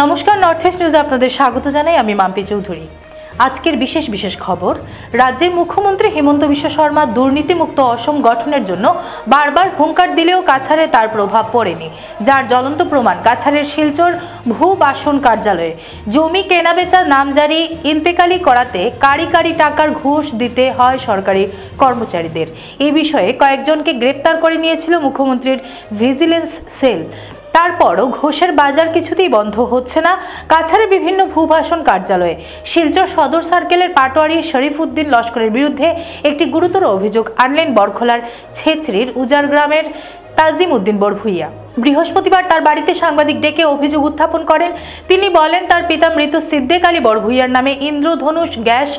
নমস্কার, north east নিউজে আপনাদের স্বাগত জানাই। আমি মাম্পি চৌধুরী। আজকের বিশেষ খবর। রাজ্যের মুখ্যমন্ত্রী হিমন্ত বিশ্ব শর্মা দুর্নীতিমুক্ত অসম গঠনের জন্য বারবার হুঙ্কার দিলেও কাছাড়ে তার প্রভাব পড়েনি, যার জ্বলন্ত প্রমাণ কাছাড়ের শিলচর ভূ বাসন কার্যালয়ে জমি কেনাবেচা নামজারি ইন্তেকালি করাতে কারি টাকার ঘুষ দিতে হয় সরকারি কর্মচারীদের। এই বিষয়ে কয়েকজনকে গ্রেপ্তার করে নিয়েছিল মুখ্যমন্ত্রীর ভিজিলেন্স সেল। তারপরও ঘোষের বাজার কিছুতেই বন্ধ হচ্ছে না কাছাড়ের বিভিন্ন ভূভাষণ কার্যালয়ে। শিলচর সদর সার্কেলের পাটোয়ারি শরীফউদ্দিন লস্করের বিরুদ্ধে একটি গুরুতর অভিযোগ আনলেন বরখলার ছেচড়ির উজার গ্রামের তাজিম উদ্দিন বরভুইয়া। বৃহস্পতিবার তার বাড়িতে সাংবাদিক ডেকে অভিযোগ উত্থাপন করেন তিনি। বলেন, তার পিতা মৃত সিদ্দিক আলী বরভুইয়ার নামে ইন্দ্রধনুষ গ্যাস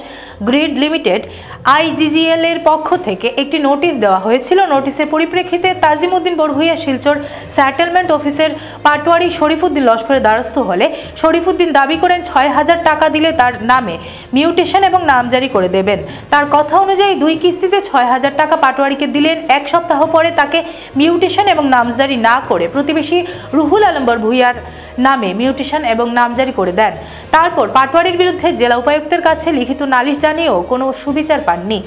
গ্রিড লিমিটেড IGGL এর পক্ষ থেকে একটি নোটিশ দেওয়া হয়েছিল। নোটিশের পরিপ্রেক্ষিতে তাজিম উদ্দিন বরভুইয়া শিলচর সেটেলমেন্ট অফিসের পাটোয়ারি শরীফউদ্দিন লস্করের দ্বারস্থ হলে শরীফউদ্দিন দাবি করেন 6,000 টাকা দিলে তার নামে মিউটেশন এবং নামজারি করে দেবেন। তার কথা অনুযায়ী 2 কিস্তিতে 6,000 টাকা পাটোয়ারিকে দিলেন। 1 সপ্তাহ পরে তাকে মিউটেশন এবং নামজারি না করে প্রতিবেশী রুহুল আলম বরভুইয়ার নামে মিউটেশন এবং নামজারি করে দেন। তারপর পাটোয়ারির বিরুদ্ধে জেলা উপায়ুক্তের কাছে লিখিত নালিশ জানিয়েও কোনো সুবিচার পাননি।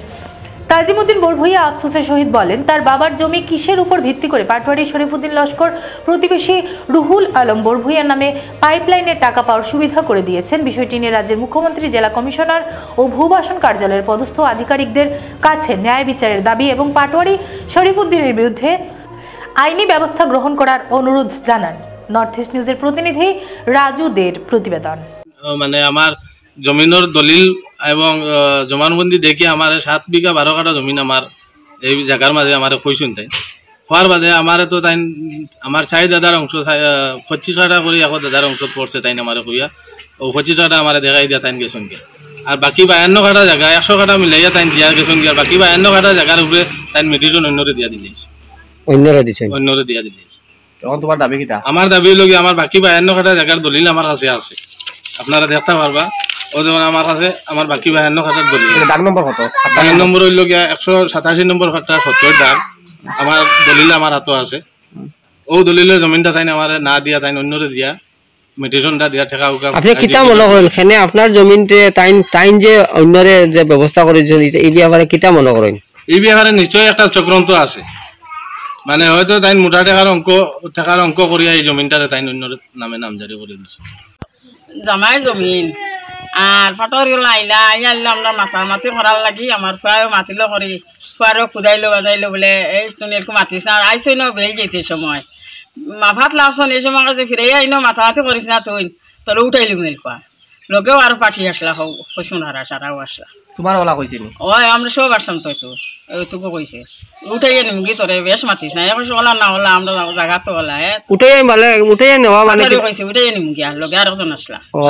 তাজিম উদ্দিন বরভুইয়া আফসোসের সহিত বলেন, তার বাবার জমি কিসের উপর ভিত্তি করে পাটোয়ারি শরীফউদ্দিন লস্কর প্রতিবেশী রুহুল আলম বরভুইয়ার নামে পাইপলাইনের টাকা পাওয়ার সুবিধা করে দিয়েছেন। বিষয়টি নিয়ে রাজ্যের মুখ্যমন্ত্রী, জেলা কমিশনার ও ভূবাসন কার্যালয়ের পদস্থ আধিকারিকদের কাছে ন্যায় বিচারের দাবি এবং পাটোয়ারি শরীফউদ্দিনের বিরুদ্ধে আইনি ব্যবস্থা গ্রহণ করার অনুরোধ জানান। নর্থ ইস্ট নিউজের প্রতিনিধি রাজু দের প্রতিবেদন। মানে আমার জমিনের দলিল এবং জমানবন্দি দেখি আমার 7 বিঘা 12 কাঠা জমিন আমার এই জায়গার মাঝে আমার কইসুন তাই হওয়ার বাদে আমার তো তাই আমার 4 দাদার অংশ 25 কাঠা করে এখন দাদার অংশ পড়ছে তাই আমার কইয়া ও 25 কাঠা আমার দেখাই দিয়া তাই গেছুন গে। আর বাকি 52 কাঠা জায়গা 100 কাঠা মিলাইয়া তাই দিয়া গেছুন গে। আর বাকি 52 কাঠা জায়গার উপরে তাই মেডিসন অন্যরে দিয়া দিলে অন্যরে দিয়া দিলে। তখন তোমার দাবি কিটা? আমার দাবি হলো আমার বাকি 52 কাঠা জায়গার দলিল আমার কাছে আছে, আপনারা দেখতে পারবা। ও যেমন আমার কাছে আমার বাকি 52 কাঠার দলিল। দাগ নম্বর কত? দাগ নম্বর হইল 187 নম্বর কাঠা 70 দাগ আমার দলিল আমার হাতে আছে। ও দলিলের জমিনটা তাই আমার না দিয়া তাই অন্যরে দিয়া মেডিসনটা দিয়া টাকা উকা। আপনি কিটা মনে করেন এখানে আপনার জমিনতে তাইন যে অন্যরে যে ব্যবস্থা করেছেন এই ব্যাপারে কিটা মনে করেন? এই ব্যাপারে নিশ্চয়ই একটা চক্রান্ত আছে। মানে হয়তো তাই মোটা টাকার অঙ্ক করিয়া এই জমিনটারে তাই অন্যর নামে নামজারি করে দিচ্ছে। জামাইয়ের জমিন আর ফাটর আইলা আইলা আমরা মাতি করার লাগি আমার ফুয়াও মাতিল করি ফুয়ারও খুদাইলো বাজাইলো বলে এই তুমি একটু মাতিস না আইসই ন বেল যেতে সময় মাফাত লাগছন এই সময় কাছে ফিরে আইনো মাতামাতি করিস না তুই তোর উঠাইলি মেল কোয়া লোকেও আরো পাঠিয়ে আসলা হোক কইসুন হারা সারাও আসলা। তোমার ওলা কইছিল? ও আমরা সব আসলাম তো তো তোকে কইছে উঠাইয়া নিম কি তোরে বেশ মাতিস না এখন ওলা না ওলা আমরা জায়গা তো ওলা উঠাই নেওয়া মানে কইছে উঠাইয়া নিম গিয়া লোকে আর একজন আসলা। ও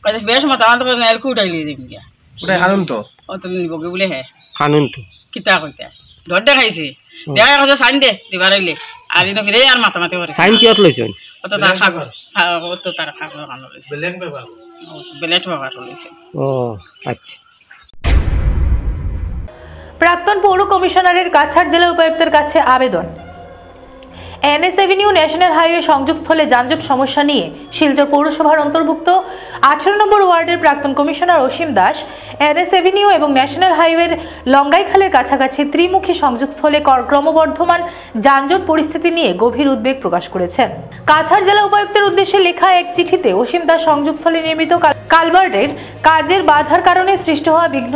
কইছে বেশ মাতামাতি কইছে এলকু উঠাইলি দিম গিয়া উঠাই কানুন তো ও তো নিবগে বলে হে কানুন তো কিতা কইতা ধর দেখাইছে দেখা কথা সাইন দে দিবার হইলে আর ইনো ফিরে আর মাতামাতি করে সাইন কিয়ত লইছেন? ও তো তার কাগজ ও তো তার কাগজ কানো লইছে বেলেট ব্যবহার লইছে। ও আচ্ছা। প্রাক্তন পৌর কমিশনারের কাছাড় জেলা উপায়ুক্তের কাছে আবেদন। NS এভিনিউ ন্যাশনাল হাইওয়ে সংযোগস্থলে যানজট সমস্যা নিয়ে শিলচর পৌরসভার অন্তর্ভুক্ত 18 নম্বর ওয়ার্ডের প্রাক্তন কমিশনার অসীম দাস NS এভিনিউ এবং ন্যাশনাল হাইওয়ের লঙ্গাইখালের কাছাকাছি ত্রিমুখী সংযোগস্থলে ক্রমবর্ধমান যানজট পরিস্থিতি নিয়ে গভীর উদ্বেগ প্রকাশ করেছেন। কাছাড় জেলা উপায়ুক্তের উদ্দেশ্যে লেখা এক চিঠিতে অসীম দাস সংযোগস্থলে নির্মিত কালভার্টের কাজের বাধার কারণে সৃষ্টি হওয়া বিঘ্ন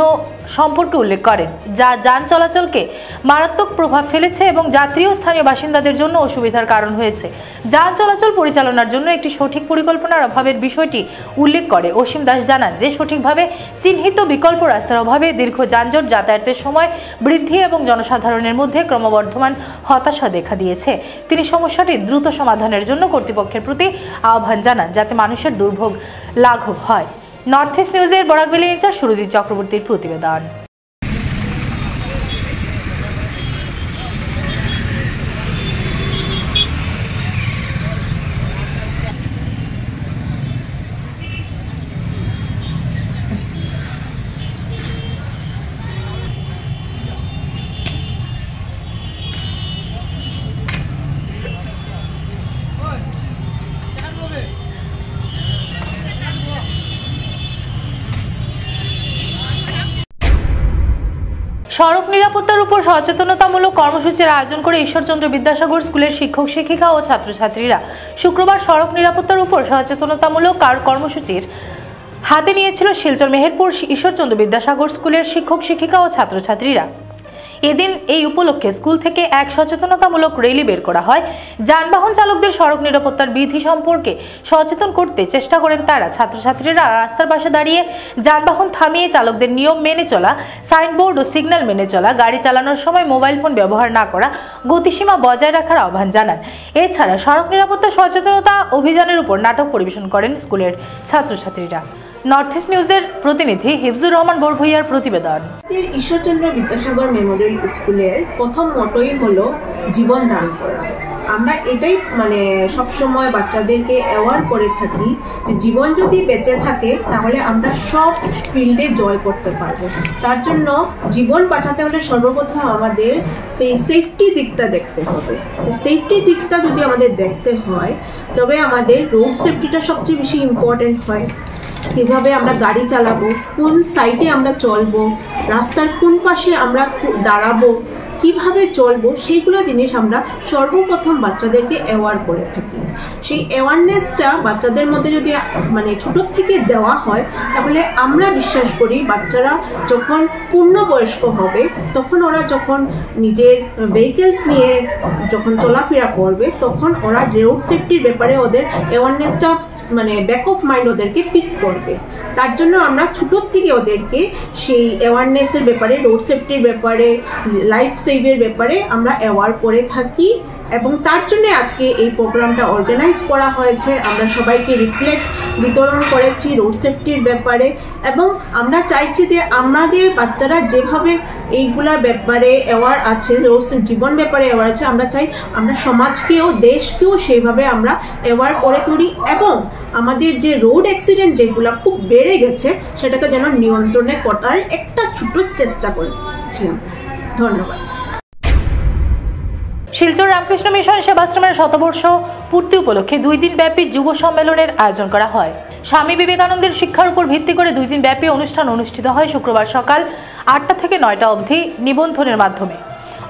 সম্পর্কে উল্লেখ করেন, যা যান চলাচলকে মারাত্মক প্রভাব ফেলেছে এবং যাত্রী ও স্থানীয় বাসিন্দাদের জন্য অসুবিধার কারণ হয়েছে। যান চলাচল পরিচালনার জন্য একটি সঠিক পরিকল্পনার অভাবের বিষয়টি উল্লেখ করে অসীম দাস জানান যে সঠিকভাবে চিহ্নিত বিকল্প রাস্তার অভাবে দীর্ঘ যানজট যাতায়াতের সময় বৃদ্ধি এবং জনসাধারণের মধ্যে ক্রমবর্ধমান হতাশা দেখা দিয়েছে। তিনি সমস্যাটি দ্রুত সমাধানের জন্য কর্তৃপক্ষের প্রতি আহ্বান জানান যাতে মানুষের দুর্ভোগ লাঘব হয়। নর্থ ইস্ট নিউজের বরাকভ্যালি ইনচার্জ সুরজিৎ চক্রবর্তীর প্রতিবেদন। সড়ক নিরাপত্তার উপর সচেতনতামূলক কর্মসূচির আয়োজন করে ঈশ্বরচন্দ্র বিদ্যাসাগর স্কুলের শিক্ষক শিক্ষিকা ও ছাত্রছাত্রীরা শুক্রবার সড়ক নিরাপত্তার উপর সচেতনতামূলক কর্মসূচির হাতে নিয়েছিল শিলচর মেহেরপুর ঈশ্বরচন্দ্র বিদ্যাসাগর স্কুলের শিক্ষক শিক্ষিকা ও ছাত্রছাত্রীরা। এদিন এই উপলক্ষে স্কুল থেকে এক সচেতনতামূলক র্যালি বের করা হয়। যানবাহন চালকদের সড়ক নিরাপত্তার বিধি সম্পর্কে সচেতন করতে চেষ্টা করেন তারা। ছাত্রছাত্রীরা রাস্তার পাশে দাঁড়িয়ে যানবাহন থামিয়ে চালকদের নিয়ম মেনে চলা, সাইনবোর্ড ও সিগন্যাল মেনে চলা, গাড়ি চালানোর সময় মোবাইল ফোন ব্যবহার না করা, গতিসীমা বজায় রাখার আহ্বান জানান। এছাড়া সড়ক নিরাপত্তা সচেতনতা অভিযানের উপর নাটক পরিবেশন করেন স্কুলের ছাত্রছাত্রীরা। নর্থ ইস্ট নিউজের প্রতিনিধি হিফজুর রহমান বড়ভূইয়ার প্রতিবেদন। ঈশ্বরচন্দ্র বিদ্যাসাগর মেমোরিয়াল স্কুলের প্রথম মোটোই হলো জীবন দান করা। আমরা এটাই সবসময় বাচ্চাদেরকে অ্যাওয়ার করে থাকি যে জীবন যদি বেঁচে থাকে তাহলে আমরা সব ফিল্ডে জয় করতে পারবো। তার জন্য জীবন বাঁচাতে হলে সর্বপ্রথম আমাদের সেই সেফটি দিকটা দেখতে হবে। তো সেফটি দিকটা যদি আমাদের দেখতে হয় তবে আমাদের রোড সেফটিটা সবচেয়ে বেশি ইম্পর্টেন্ট হয়। কিভাবে আমরা গাড়ি চালাবো, কোন সাইডে আমরা চলবো, রাস্তার কোন পাশে আমরা দাঁড়াবো, কিভাবে চলবো, সেইগুলো জিনিস আমরা সর্বপ্রথম বাচ্চাদেরকে অ্যাওয়ার করে থাকি। সেই অ্যাওয়ারনেসটা বাচ্চাদের মধ্যে যদি ছোটোর থেকে দেওয়া হয় তাহলে আমরা বিশ্বাস করি বাচ্চারা যখন পূর্ণবয়স্ক হবে তখন ওরা যখন নিজের ভেহিকেলস নিয়ে যখন চলাফেরা করবে তখন ওরা রোড সেফটির ব্যাপারে ওদের অ্যাওয়ারনেসটা ব্যাক অফ মাইন্ড ওদেরকে পিক করবে। তার জন্য আমরা ছোটোর থেকে ওদেরকে সেই অ্যাওয়ারনেসের ব্যাপারে, রোড সেফটির ব্যাপারে, লাইফ সেভের ব্যাপারে আমরা অ্যাওয়ার করে থাকি এবং তার জন্য আজকে এই প্রোগ্রামটা অর্গানাইজ করা হয়েছে। আমরা সবাইকে লিফলেট বিতরণ করেছি রোড সেফটির ব্যাপারে এবং আমরা চাইছি যে আমাদের বাচ্চারা যেভাবে এইগুলার ব্যাপারে অ্যাওয়ার আছে, রোড জীবন ব্যাপারে অ্যাওয়ার আছে, আমরা চাই আমরা সমাজকেও দেশকেও সেইভাবে আমরা অ্যাওয়ার করে তুলি এবং আমাদের যে রোড অ্যাক্সিডেন্ট যেগুলো খুব বেড়ে গেছে সেটাকে যেন নিয়ন্ত্রণে করার একটা ছোট চেষ্টা করেছিলাম। ধন্যবাদ। শিলচর রামকৃষ্ণ মিশন সেবাশ্রমের শতবর্ষ পূর্তি উপলক্ষে 2 দিন ব্যাপী যুব সম্মেলনের আয়োজন করা হয়। স্বামী বিবেকানন্দের শিক্ষার উপর ভিত্তি করে 2 দিন ব্যাপী অনুষ্ঠান অনুষ্ঠিত হয় শুক্রবার সকাল 8টা থেকে 9টা অবধি নিবন্ধনের মাধ্যমে।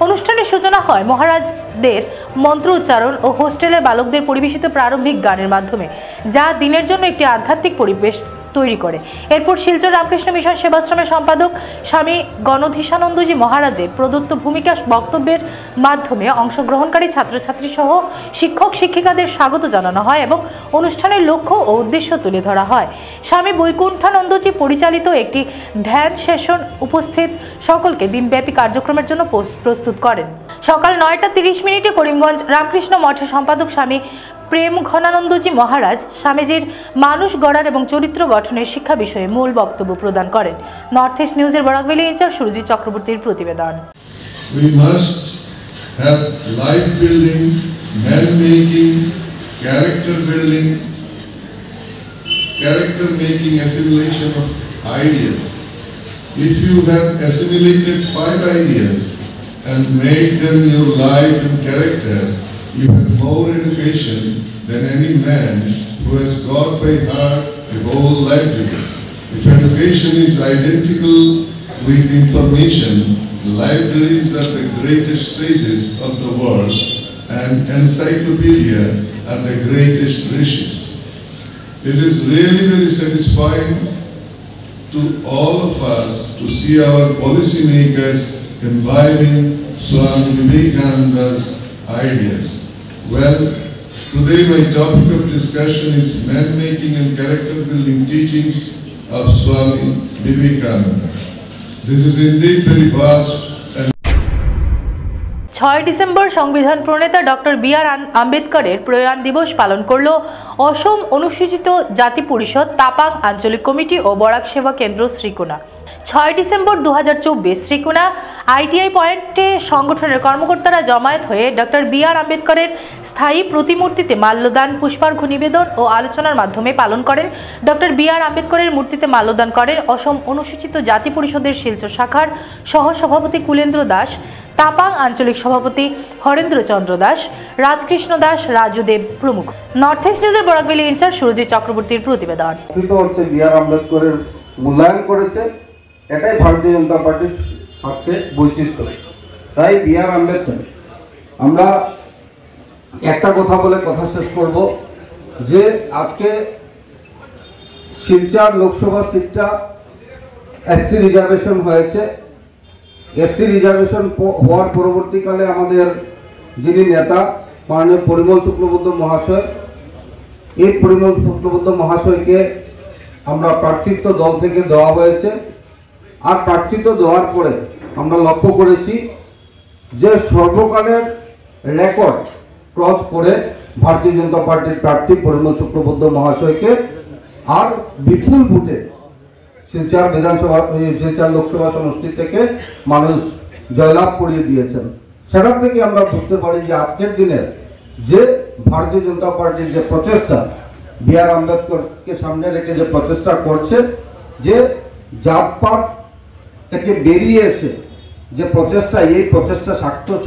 অনুষ্ঠানের সূচনা হয় মহারাজদের মন্ত্র উচ্চারণ ও হোস্টেলের বালকদের পরিবেশিত প্রারম্ভিক গানের মাধ্যমে, যা দিনের জন্য একটি আধ্যাত্মিক পরিবেশ তৈরি করে। এরপর শিলচর রামকৃষ্ণ মিশন সেবাশ্রমের সম্পাদক স্বামী গণধীশানন্দজি মহারাজের প্রদত্ত ভূমিকা বক্তব্যের মাধ্যমে অংশগ্রহণকারী ছাত্রছাত্রী সহ শিক্ষক শিক্ষিকাদের স্বাগত জানানো হয় এবং অনুষ্ঠানের লক্ষ্য ও উদ্দেশ্য তুলে ধরা হয়। স্বামী বৈকুণ্ঠানন্দজি পরিচালিত একটি ধ্যান সেশন উপস্থিত সকলকে দিনব্যাপী কার্যক্রমের জন্য প্রস্তুত করেন। সকাল 9টা 30 মিনিটে করিমগঞ্জ রামকৃষ্ণ মঠের সম্পাদক স্বামী প্রেম ঘনানন্দজি মহারাজ স্বামীজির মানুষ গড়ার এবং চরিত্র গঠনের শিক্ষা বিষয়ে মূল বক্তব্য প্রদান করেন। নর্থ ইস্ট নিউজের বরাকভ্যালি ইনচার্জ সুরজিৎ চক্রবর্তীর প্রতিবেদন। We must have life building, man making, character building, character making assimilation of ideas. If you have assimilated 5 ideas and made them your life and character, you have more education than any man who has got by heart a whole library. If education is identical with information, libraries are the greatest sages of the world and encyclopedia are the greatest riches. It is really very satisfying to all of us to see our policymakers imbibing Swami Vivekananda's ideas. Well, today my topic of discussion is man-making and character-building teachings of Swami Vivekananda. This is indeed very vast and 6 December সংবিধান প্রণেতা doctor B.R.. আম্বেদকরের প্রয়াণ দিবস পালন করল অসম অনুসূচিত জাতি পরিষদ, তাপাং আঞ্চলিক committee ও বরাক সেবা কেন্দ্র শ্রীকোনা। 6 ডিসেম্বর 2024 শ্রীকোনা আইটিআই পয়েন্টে সংগঠনের কর্মকর্তারা জমায়েত হয়ে ডক্টর বি.আর. আম্বেদকরের স্থায়ী প্রতিমূর্তিতে মাল্যদান, পুষ্পার্ঘ্য নিবেদন ও আলোচনার মাধ্যমে পালন করেন। Doctor B.R.. আম্বেদকরের মূর্তিতে মাল্যদান করেন অসম অনুসূচিত জাতি পরিষদের শিলচর শাখার সহসভাপতি কুলেন্দ্র দাস, তাপাং আঞ্চলিক সভাপতি হরেন্দ্র চন্দ্র দাস, রাজকৃষ্ণ দাস, রাজু দেব প্রমুখ। নর্থ ইস্ট নিউজের বরাকভ্যালি ইনচার্জ সুরজিৎ চক্রবর্তীর প্রতিবেদন। প্রকৃত অর্থে বি.আর. আম্বেদকরের মূল্যায়ন করেছে, এটাই ভারতীয় জনতা পার্টির থাকতে বৈশিষ্ট্য। তাই B.R. আম্বেদকর, আমরা একটা কথা বলে কথা শেষ করব যে আজকে শিলচর লোকসভা সিটটা SC রিজার্ভেশন হয়েছে। SC রিজার্ভেশন হওয়ার পরবর্তীকালে আমাদের যিনি নেতা মাননীয় পরিমল শুক্লবৈদ্য মহাশয়, এই পরিমল শুক্লবৈদ্য মহাশয়কে আমরা প্রার্থিত্ব দল থেকে দেওয়া হয়েছে। আর প্রার্থিত্ব দেওয়ার পরে আমরা লক্ষ্য করেছি যে সর্বকালের রেকর্ড ক্রস করে ভারতীয় জনতা পার্টির প্রার্থী পরিমল শুক্লবৈদ্য মহাশয়কে আর বিপুল ভোটে শিলচর বিধানসভা শিলচর লোকসভা সমষ্টি থেকে মানুষ জয়লাভ করিয়ে দিয়েছেন। সেখান থেকে আমরা বুঝতে পারি যে আজকের দিনের যে ভারতীয় জনতা পার্টির যে প্রচেষ্টা, B.R. আম্বেদকরকে সামনে রেখে যে প্রচেষ্টা করছে, যে জাতপাত থেকে বেরিয়ে এসে যে প্রচেষ্টা, এই প্রচেষ্টা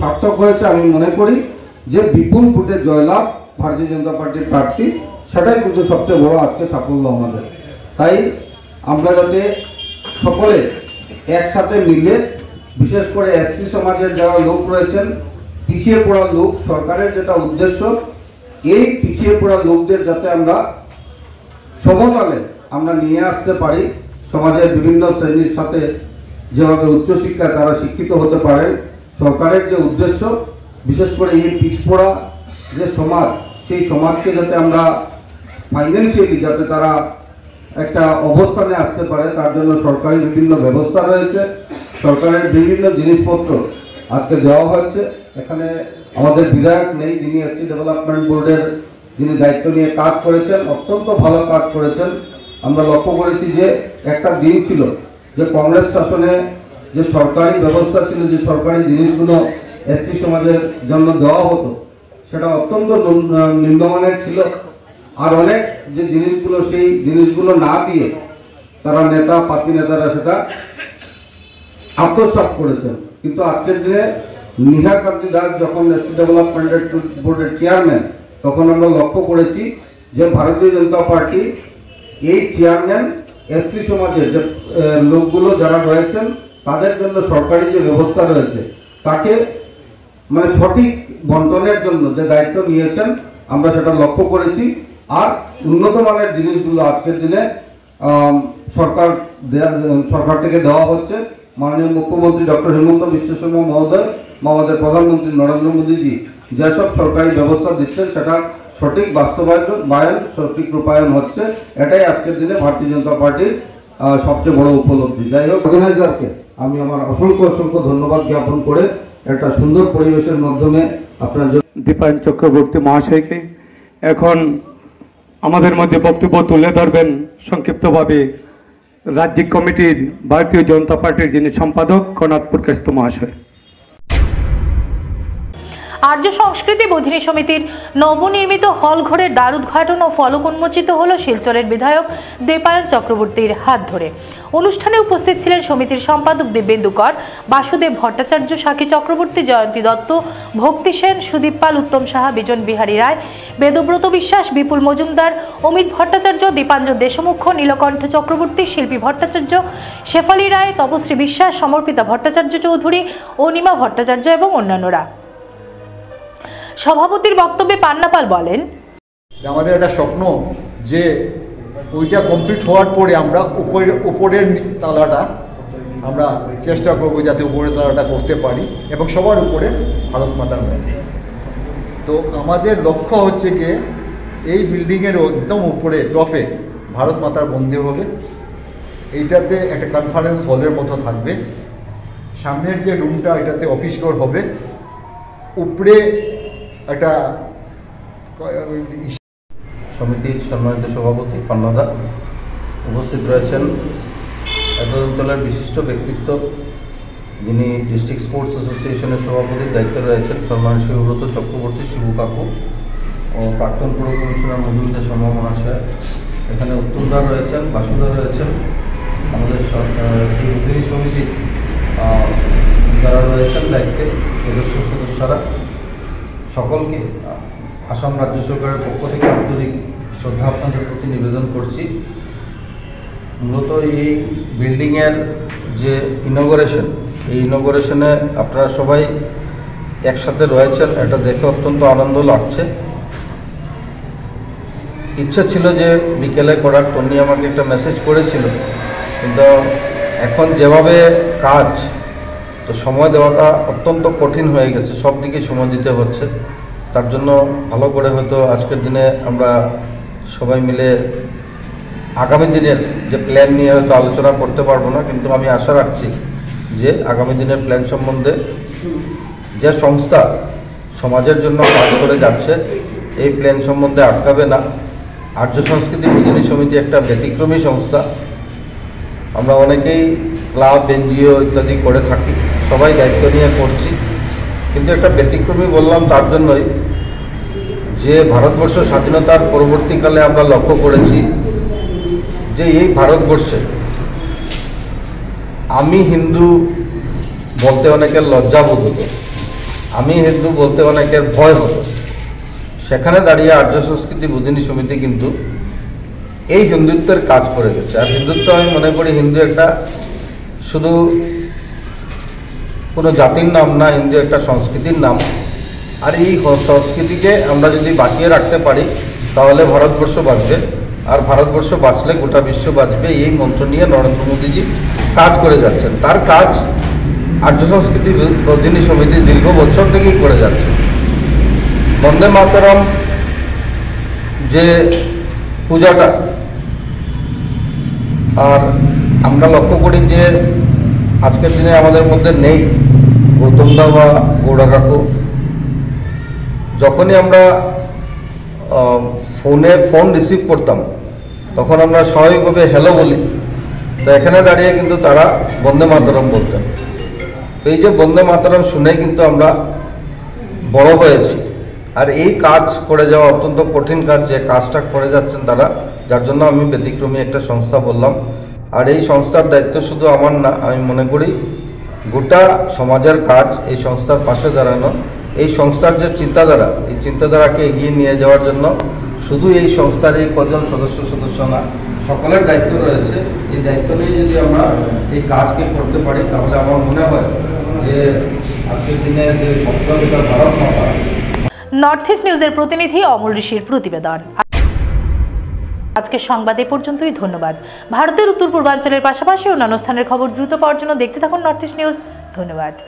সার্থক হয়েছে। আমি মনে করি যে বিপুল ভোটে জয়লাভ ভারতীয় জনতা পার্টির প্রার্থী, সেটাই কিন্তু সবচেয়ে বড় আজকে সাফল্য আমাদের। তাই আমরা যাতে সকলে একসাথে মিলে, বিশেষ করে SC সমাজের যারা লোক রয়েছেন, পিছিয়ে পড়া লোক, সরকারের যেটা উদ্দেশ্য এই পিছিয়ে পড়া লোকদের যাতে আমরা সমতালে আমরা নিয়ে আসতে পারি, সমাজের বিভিন্ন শ্রেণীর সাথে যেভাবে উচ্চশিক্ষায় তারা শিক্ষিত হতে পারেন, সরকারের যে উদ্দেশ্য বিশেষ করে এই পিছপড়া যে সমাজ, সেই সমাজকে যাতে আমরা ফাইন্যান্সিয়ালি যাতে তারা একটা অবস্থানে আসতে পারে, তার জন্য সরকারি বিভিন্ন ব্যবস্থা রয়েছে। সরকারের বিভিন্ন জিনিসপত্র আজকে দেওয়া হয়েছে। এখানে আমাদের বিধায়ক নেই, যিনি SC ডেভেলপমেন্ট বোর্ডের যিনি দায়িত্ব নিয়ে কাজ করেছেন, অত্যন্ত ভালো কাজ করেছেন। আমরা লক্ষ্য করেছি যে একটা দিন ছিল যে কংগ্রেস শাসনে যে সরকারি ব্যবস্থা ছিল, যে সরকারি জিনিসগুলো SC সমাজের জন্য দেওয়া হতো, সেটা অত্যন্ত নিম্নমানের ছিল। আর অনেক যে জিনিসগুলো, সেই জিনিসগুলো না দিয়ে তারা নেতা পার্টি নেতারা সেটা আত্মসাৎ করেছেন। কিন্তু আজকের দিনে নিহার কান্তি দাস যখন SC ডেভেলপমেন্ট বোর্ডের চেয়ারম্যান, তখন আমরা লক্ষ্য করেছি যে ভারতীয় জনতা পার্টি এই চেয়ারম্যান SC সমাজের যে লোকগুলো যারা রয়েছেন তাদের জন্য সরকারি যে ব্যবস্থা রয়েছে তাকে মানে সঠিক বন্টনের জন্য যে দায়িত্ব নিয়েছেন, আমরা সেটা লক্ষ্য করেছি। আর উন্নত মানের জিনিসগুলো আজকের দিনে সরকার থেকে দেওয়া হচ্ছে। মাননীয় মুখ্যমন্ত্রী ডক্টর হিমন্ত বিশ্ব শর্মা মহোদয়, আমাদের প্রধানমন্ত্রী নরেন্দ্র মোদীজি যেসব সরকারি ব্যবস্থা দিচ্ছেন সেটার সঠিক বাস্তবায়ন, সঠিক রূপায়ণ হচ্ছে। এটাই আজকের দিনে ভারতীয় জনতা পার্টির সবচেয়ে বড় উপলব্ধি। যাই হোক, অর্গানাইজারকে আমি আমার অসংখ্য ধন্যবাদ জ্ঞাপন করে একটা সুন্দর পরিবেশের মাধ্যমে আপনার দীপায়ন চক্রবর্তী মহাশয়কে এখন আমাদের মধ্যে বক্তব্য তুলে ধরবেন সংক্ষিপ্তভাবে রাজ্যিক কমিটির ভারতীয় জনতা পার্টির যিনি সম্পাদক কনাথ পুরকায়স্থ মহাশয়। আর্য সংস্কৃতি বোধিনী সমিতির নবনির্মিত হলঘরের দ্বার উদ্ঘাটন ও ফলক উন্মোচিত হল শিলচরের বিধায়ক দীপায়ন চক্রবর্তীর হাত ধরে। অনুষ্ঠানে উপস্থিত ছিলেন সমিতির সম্পাদক দিব্যেন্দু কর, বাসুদেব ভট্টাচার্য, সাক্ষী চক্রবর্তী, জয়ন্তী দত্ত, ভক্তি সেন, সুদীপ পাল, উত্তম সাহা, বিজন বিহারী রায়, বেদব্রত বিশ্বাস, বিপুল মজুমদার, অমিত ভট্টাচার্য, দীপাঞ্জন দেশমুখ্য, নীলকণ্ঠ চক্রবর্তী, শিল্পী ভট্টাচার্য, শেফালি রায়, তপশ্রী বিশ্বাস, সমর্পিতা ভট্টাচার্য চৌধুরী, অনিমা ভট্টাচার্য এবং অন্যান্যরা। সভাপতির বক্তব্যে পান্নাপাল বলেন, আমাদের একটা স্বপ্ন যে ওইটা কমপ্লিট হওয়ার পরে আমরা উপরের তালাটা আমরা চেষ্টা করব যাতে উপরের তালাটা করতে পারি এবং সবার উপরে ভারত মাতার মন্দির। তো আমাদের লক্ষ্য হচ্ছে গিয়ে এই বিল্ডিংয়ের একদম উপরে টপে ভারত মাতার মন্দির হবে। এইটাতে একটা কনফারেন্স হলের মতো থাকবে। সামনের যে রুমটা এটাতে অফিস ঘর হবে। উপরে একটা সমিতির সম্মানিত সভাপতি পান্নাদা, উপস্থিত রয়েছেন এত অঞ্চলের বিশিষ্ট ব্যক্তিত্ব যিনি ডিস্ট্রিক্ট স্পোর্টস অ্যাসোসিয়েশনের সভাপতির দায়িত্বে রয়েছেন সম্মানীয় শিবব্রত চক্রবর্তী, শিবু কাকু ও প্রাক্তন পুর কমিশনার মধুমিতা শর্মা মহাশয়, এখানে উত্তমদা রয়েছেন, বাসুদা রয়েছেন, আমাদের বোধিনী সমিতির যারা রয়েছেন দায়িত্বে সদস্যরা, সকলকে আসাম রাজ্য সরকারের পক্ষ থেকে আন্তরিক শ্রদ্ধা আপনাদের প্রতি নিবেদন করছি। মূলত এই বিল্ডিংয়ের যে ইনগরেশন এই ইনগরেশনে আপনারা সবাই একসাথে রয়েছেন, এটা দেখে অত্যন্ত আনন্দ লাগছে। ইচ্ছা ছিল যে বিকেলে করার, টনি আমাকে একটা মেসেজ করেছিল, কিন্তু এখন যেভাবে কাজ, তো সময় দেওয়াটা অত্যন্ত কঠিন হয়ে গেছে, সব দিকে সময় দিতে হচ্ছে। তার জন্য ভালো করে হয়তো আজকের দিনে আমরা সবাই মিলে আগামী দিনের যে প্ল্যান নিয়ে হয়তো আলোচনা করতে পারবো না, কিন্তু আমি আশা রাখছি যে আগামী দিনের প্ল্যান সম্বন্ধে যে সংস্থা সমাজের জন্য কাজ করে যাচ্ছে এই প্ল্যান সম্বন্ধে আটকাবে না। আর্য সংস্কৃতি বিজ্ঞানী সমিতি একটা ব্যতিক্রমী সংস্থা, আমরা অনেকেই ক্লাব, এনজিও ইত্যাদি করে থাকি, সবাই দায়িত্ব নিয়ে করছি, কিন্তু একটা ব্যতিক্রমী বললাম তার জন্যই যে ভারতবর্ষ স্বাধীনতার পরবর্তীকালে আমরা লক্ষ্য করেছি যে এই ভারতবর্ষে আমি হিন্দু বলতে অনেকের লজ্জাবোধ হতো, আমি হিন্দু বলতে অনেকের ভয় হতো। সেখানে দাঁড়িয়ে আর্য সংস্কৃতি বোধিনী সমিতি কিন্তু এই হিন্দুত্বের কাজ করে গেছে। আর হিন্দুত্ব আমি মনে করি হিন্দু একটা শুধু কোনো জাতির নাম না, হিন্দু একটা সংস্কৃতির নাম। আর এই সংস্কৃতিকে আমরা যদি বাঁচিয়ে রাখতে পারি তাহলে ভারতবর্ষ বাঁচবে, আর ভারতবর্ষ বাঁচলে গোটা বিশ্ব বাঁচবে। এই মন্ত্র নিয়ে নরেন্দ্র মোদীজি কাজ করে যাচ্ছেন। তার কাজ আর্য সংস্কৃতি বোধিনী সমিতি দীর্ঘ বছর থেকেই করে যাচ্ছে। বন্দে মাতরম যে পূজাটা, আর আমরা লক্ষ্য করি যে আজকের দিনে আমাদের মধ্যে নেই গৌতম দা বা গৌড়া কাকু। যখনই আমরা ফোন রিসিভ করতাম তখন আমরা স্বাভাবিকভাবে হ্যালো বলি, তো এখানে দাঁড়িয়ে কিন্তু তারা বন্দে মাতরম বলতেন। তো এই যে বন্দে মাতরম শুনে কিন্তু আমরা বড় হয়েছি। আর এই কাজ করে যাওয়া অত্যন্ত কঠিন কাজ, যে কাজটা করে যাচ্ছেন তারা, যার জন্য আমি ব্যতিক্রমী একটা সংস্থা বললাম। আর এই সংস্থার দায়িত্ব শুধু আমার না, আমি মনে করি গোটা সমাজের কাজ এই সংস্থার পাশে দাঁড়ানো। এই সংস্থার যে চিন্তাধারা, এই চিন্তাধারাকে এগিয়ে নিয়ে যাওয়ার জন্য শুধু এই সংস্থার এই কজন সদস্য না, সকলের দায়িত্ব রয়েছে। এই দায়িত্ব নিয়ে যদি আমরা এই কাজকে করতে পারি তাহলে আমার মনে হয় যে আজকের দিনে যে সপ্তাহিকা ভারত মাতা। নর্থ ইস্ট নিউজের প্রতিনিধি অমল ঋষির প্রতিবেদন। আজকের সংবাদ এ পর্যন্তই। ধন্যবাদ। ভারতের উত্তর পূর্বাঞ্চলের পাশাপাশি অন্যান্য স্থানের খবর দ্রুত পাওয়ার জন্য দেখতে থাকুন নর্থ ইস্ট নিউজ। ধন্যবাদ।